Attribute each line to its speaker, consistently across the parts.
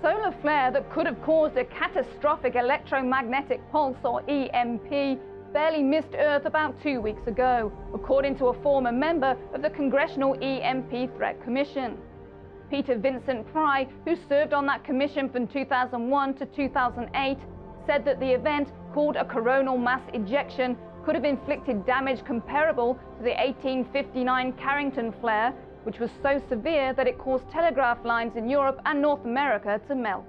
Speaker 1: solar flare that could have caused a catastrophic electromagnetic pulse, or EMP, barely missed Earth about 2 weeks ago, according to a former member of the Congressional EMP Threat Commission. Peter Vincent Pry, who served on that commission from 2001 to 2008, said that the event, called a coronal mass ejection, could have inflicted damage comparable to the 1859 Carrington flare, which was so severe that it caused telegraph lines in Europe and North America to melt.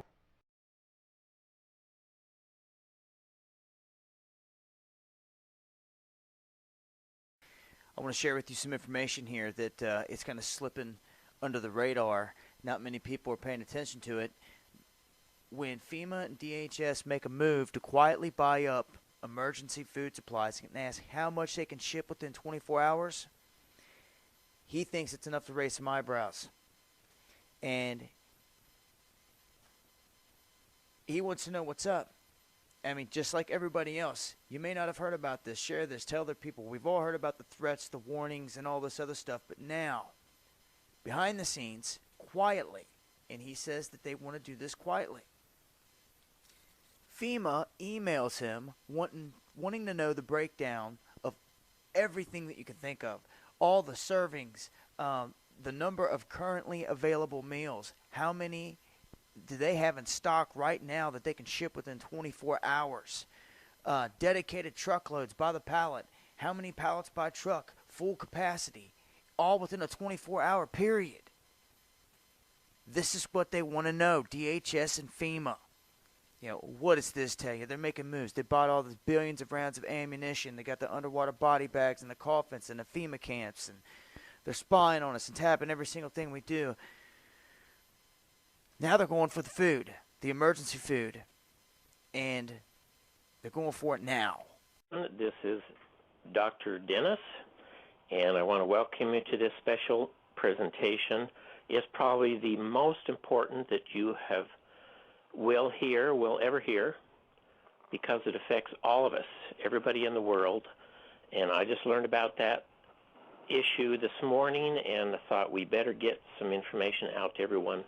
Speaker 2: I want to share with you some information here that it's kind of slipping under the radar. Not many people are paying attention to it. When FEMA and DHS make a move to quietly buy up emergency food supplies and ask how much they can ship within 24 hours, he thinks it's enough to raise some eyebrows. And he wants to know what's up. I mean, just like everybody else, you may not have heard about this. Share this. Tell other people. We've all heard about the threats, the warnings, and all this other stuff. But now, behind the scenes, quietly, and he says that they want to do this quietly, FEMA emails him wanting to know the breakdown of everything that you can think of. All the servings, the number of currently available meals, how many do they have in stock right now that they can ship within 24 hours? Dedicated truckloads by the pallet, how many pallets by truck, full capacity, all within a 24-hour period. This is what they want to know, DHS and FEMA. You know, what does this tell you? They're making moves. They bought all these billions of rounds of ammunition. They got the underwater body bags and the coffins and the FEMA camps, and they're spying on us and tapping every single thing we do. Now they're going for the food, the emergency food, and they're going for it now.
Speaker 3: This is Dr. Dennis, and I want to welcome you to this special presentation. It's probably the most important that you will ever hear, because it affects all of us, everybody in the world. And I just learned about that issue this morning, and I thought we better get some information out to everyone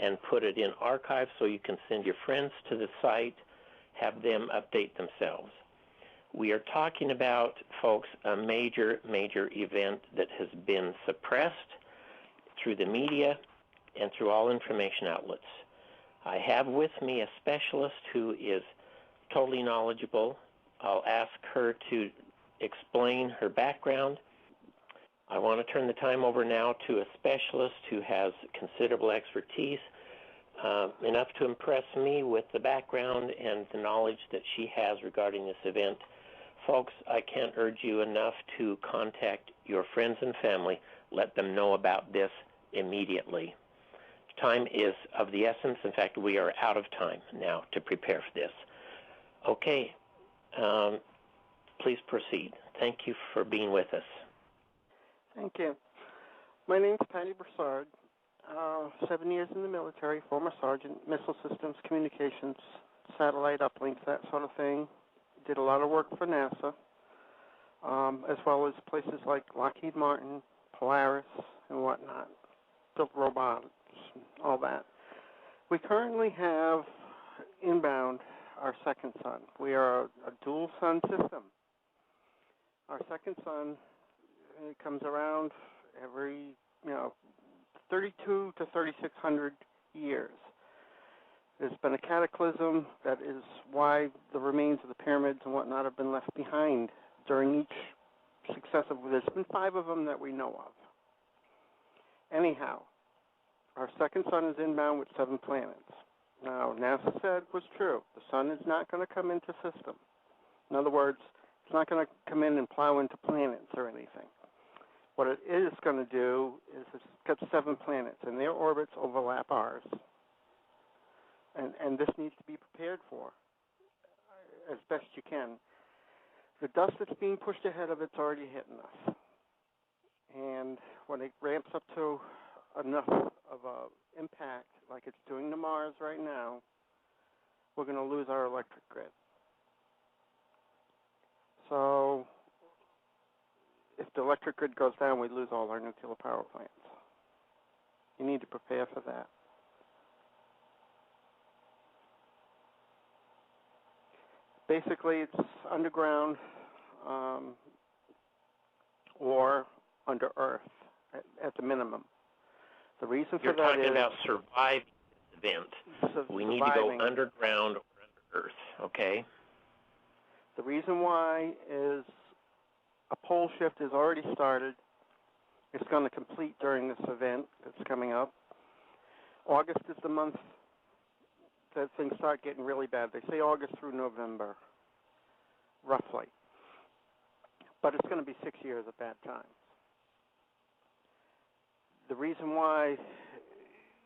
Speaker 3: and put it in archive so you can send your friends to the site, have them update themselves. We are talking about, folks, a major event that has been suppressed through the media and through all information outlets. I have with me a specialist who is totally knowledgeable. I'll ask her to explain her background. I want to turn the time over now to a specialist who has considerable expertise, enough to impress me with the background and the knowledge that she has regarding this event. Folks, I can't urge you enough to contact your friends and family. Let them know about this immediately. Time is of the essence. In fact, we are out of time now to prepare for this. Okay, please proceed. Thank you for being with us.
Speaker 4: Thank you. My name is Pattie Brassard. 7 years in the military, former sergeant, missile systems, communications, satellite uplinks, that sort of thing. Did a lot of work for NASA, as well as places like Lockheed Martin, Polaris, and whatnot. Built robots, all that. We currently have inbound our second sun. We are a dual sun system. Our second sun, it comes around every, 32 to 3,600 years. There's been a cataclysm. That is why the remains of the pyramids and whatnot have been left behind during each successive. There's been 5 of them that we know of. Anyhow, our second sun is inbound with 7 planets. Now, NASA said was true. The sun is not going to come into system. In other words, it's not going to come in and plow into planets or anything. What it is going to do is it's got 7 planets, and their orbits overlap ours. And this needs to be prepared for as best you can. The dust that's being pushed ahead of it's already hitting us. And when it ramps up to enough of an impact like it's doing to Mars right now, we're going to lose our electric grid. So if the electric grid goes down, we lose all our nuclear power plants. You need to prepare for that. Basically, it's underground or under earth at the minimum. The reason for
Speaker 3: You're
Speaker 4: that
Speaker 3: talking
Speaker 4: is
Speaker 3: about surviving this event. We need to go underground or under earth, okay?
Speaker 4: The reason why is a pole shift has already started. It's going to complete during this event that's coming up. August is the month that things start getting really bad. They say August through November, roughly. But it's going to be 6 years of bad times. The reason why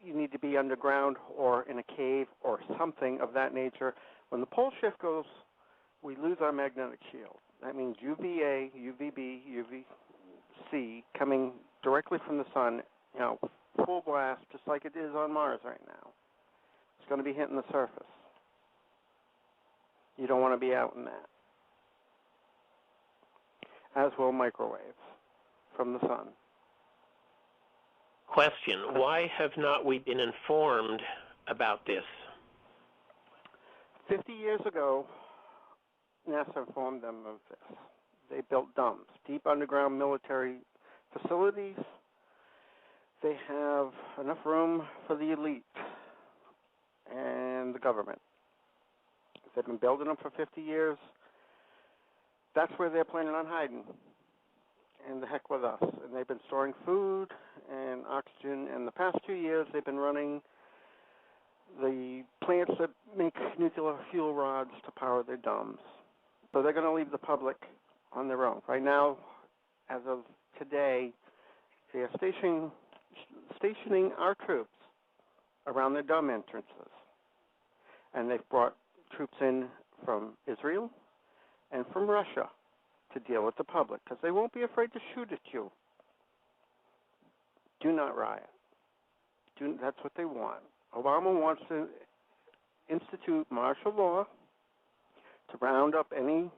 Speaker 4: you need to be underground or in a cave or something of that nature, when the pole shift goes, we lose our magnetic shield. That means UVA, UVB, UVC coming directly from the sun, full blast, just like it is on Mars right now. It's going to be hitting the surface. You don't want to be out in that. As will microwaves from the sun.
Speaker 3: Question, why have not we been informed about this?
Speaker 4: 50 years ago, NASA informed them of this. They built dumps, deep underground military facilities. They have enough room for the elite and the government. They've been building them for 50 years. That's where they're planning on hiding. And the heck with us. And they've been storing food and oxygen. And the past 2 years, they've been running the plants that make nuclear fuel rods to power their domes. So they're going to leave the public on their own. Right now, as of today, they are stationing our troops around their dome entrances. And they've brought troops in from Israel and from Russia to deal with the public, because they won't be afraid to shoot at you. Do not riot. That's what they want. Obama wants to institute martial law to round up any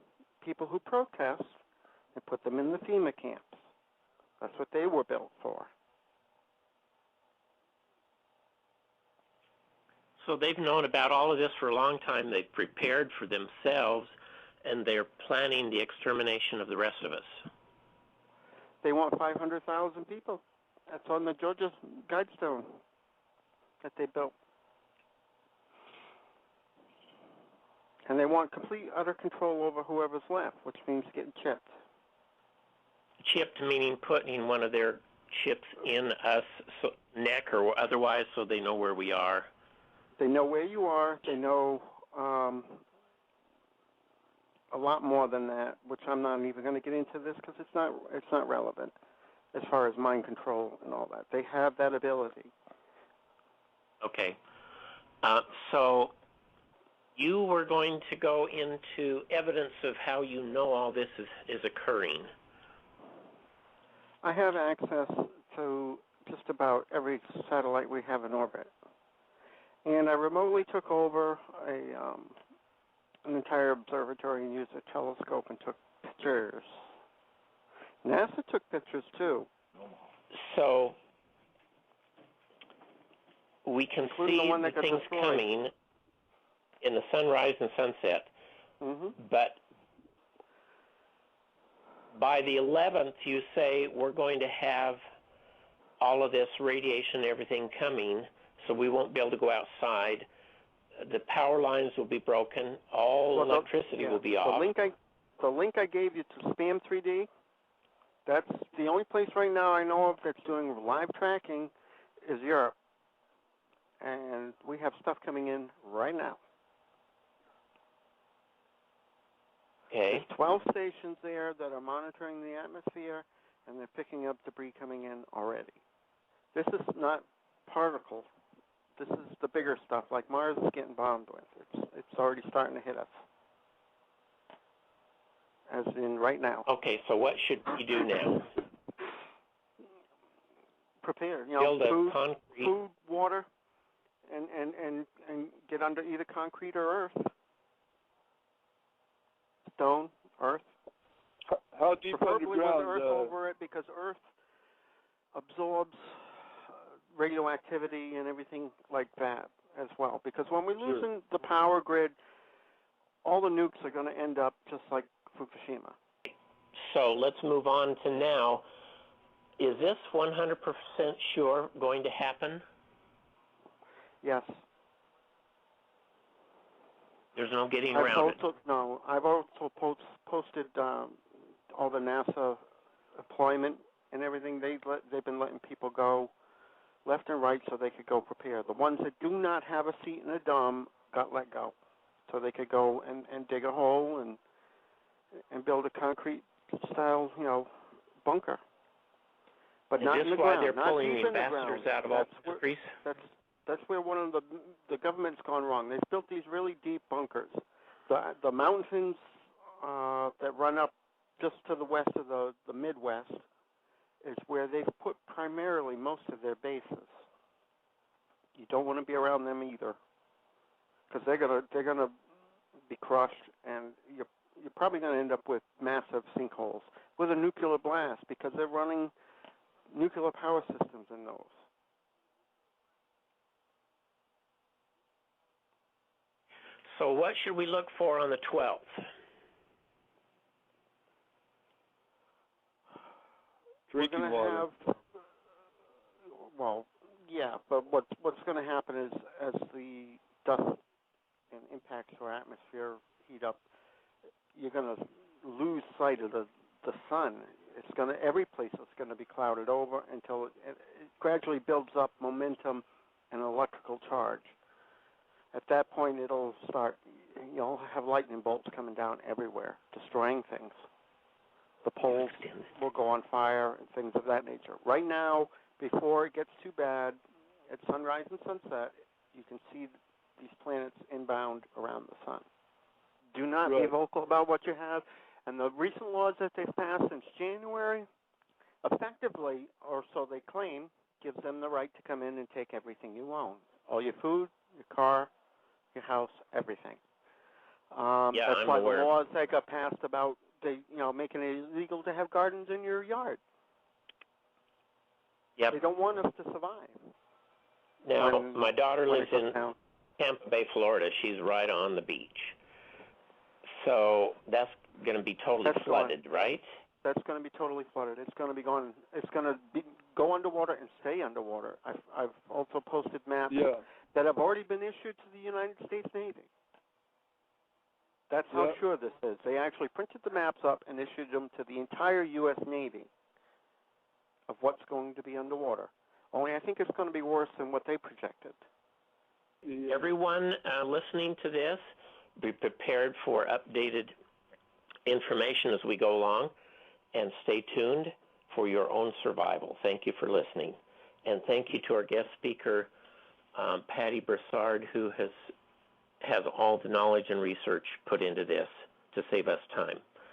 Speaker 4: people who protest and put them in the FEMA camps. That's what they were built for.
Speaker 3: So they've known about all of this for a long time. They've prepared for themselves, and they're planning the extermination of the rest of us.
Speaker 4: They want 500,000 people. That's on the Georgia Guidestone that they built. And they want complete, utter control over whoever's left, which means getting chipped.
Speaker 3: Chipped meaning putting one of their chips in us, neck or otherwise, so they know where we are.
Speaker 4: They know where you are. They know a lot more than that, which I'm not even going to get into this because it's not relevant as far as mind control and all that. They have that ability.
Speaker 3: Okay. So you were going to go into evidence of how you know all this is occurring.
Speaker 4: I have access to just about every satellite we have in orbit. And I remotely took over an entire observatory and used a telescope and took pictures. NASA took pictures too.
Speaker 3: So we can see the things coming in the sunrise and sunset.
Speaker 4: Mm-hmm.
Speaker 3: But by the 11th, you say we're going to have all of this radiation and everything coming, so we won't be able to go outside. The power lines will be broken. All electricity will be off.
Speaker 4: The link I gave you to Spam 3D, that's the only place right now I know of that's doing live tracking is Europe. And we have stuff coming in right now.
Speaker 3: Okay.
Speaker 4: There's 12 stations there that are monitoring the atmosphere, and they're picking up debris coming in already. This is not particles. This is the bigger stuff, like Mars is getting bombed with. It's already starting to hit us, as in right now.
Speaker 3: Okay, so what should we do now?
Speaker 4: Prepare,
Speaker 3: Build a concrete.
Speaker 4: Food, water, and get under either concrete or earth. Stone, earth.
Speaker 5: How deep
Speaker 4: Preferably
Speaker 5: underground?
Speaker 4: with earth over it, because earth absorbs radioactivity and everything like that as well. Because when we're losing the power grid all the nukes are going to end up just like Fukushima.
Speaker 3: So let's move on to now. Is this 100% sure going to happen?
Speaker 4: Yes.
Speaker 3: There's no getting around it.
Speaker 4: No, I've also posted all the NASA employment and everything. They've been letting people go left and right so they could go prepare. The ones that do not have a seat in the dome got let go, so they could go and dig a hole and build a concrete style, bunker. But not in the ground.
Speaker 3: Is this why they're pulling the ambassadors out of all countries?
Speaker 4: That's where one of the government's gone wrong. They've built these really deep bunkers. The mountains that run up just to the west of the Midwest is where they've put primarily most of their bases. You don't want to be around them either, because they're gonna be crushed, and you're probably going to end up with massive sinkholes with a nuclear blast, because they're running nuclear power systems in those.
Speaker 3: So what should we look for on the 12th?
Speaker 4: We're going to have, well, yeah, but what's going to happen is as the dust and impacts our atmosphere heat up, you're going to lose sight of the sun. It's going to, every place is going to be clouded over until it gradually builds up momentum and electrical charge. At that point, it'll start, you'll have lightning bolts coming down everywhere, destroying things. The poles will go on fire and things of that nature. Right now, before it gets too bad, at sunrise and sunset, you can see these planets inbound around the sun. Do not be vocal about what you have. And the recent laws that they've passed since January, effectively, or so they claim, gives them the right to come in and take everything you own. All your food, your car, your house, everything. That's why the laws that got passed about making it illegal to have gardens in your yard.
Speaker 3: Yep.
Speaker 4: They don't want us to survive.
Speaker 3: Now, my daughter lives in Tampa Bay, Florida. She's right on the beach. So that's going to be totally flooded, right?
Speaker 4: That's going to be totally flooded. It's going to be going. It's going to go underwater and stay underwater. I've also posted maps that have already been issued to the United States Navy. That's how sure this is. They actually printed the maps up and issued them to the entire U.S. Navy of what's going to be underwater. Only I think it's going to be worse than what they projected.
Speaker 3: Everyone listening to this, be prepared for updated information as we go along, and stay tuned for your own survival. Thank you for listening. And thank you to our guest speaker, Pattie Brassard, who has all the knowledge and research put into this to save us time.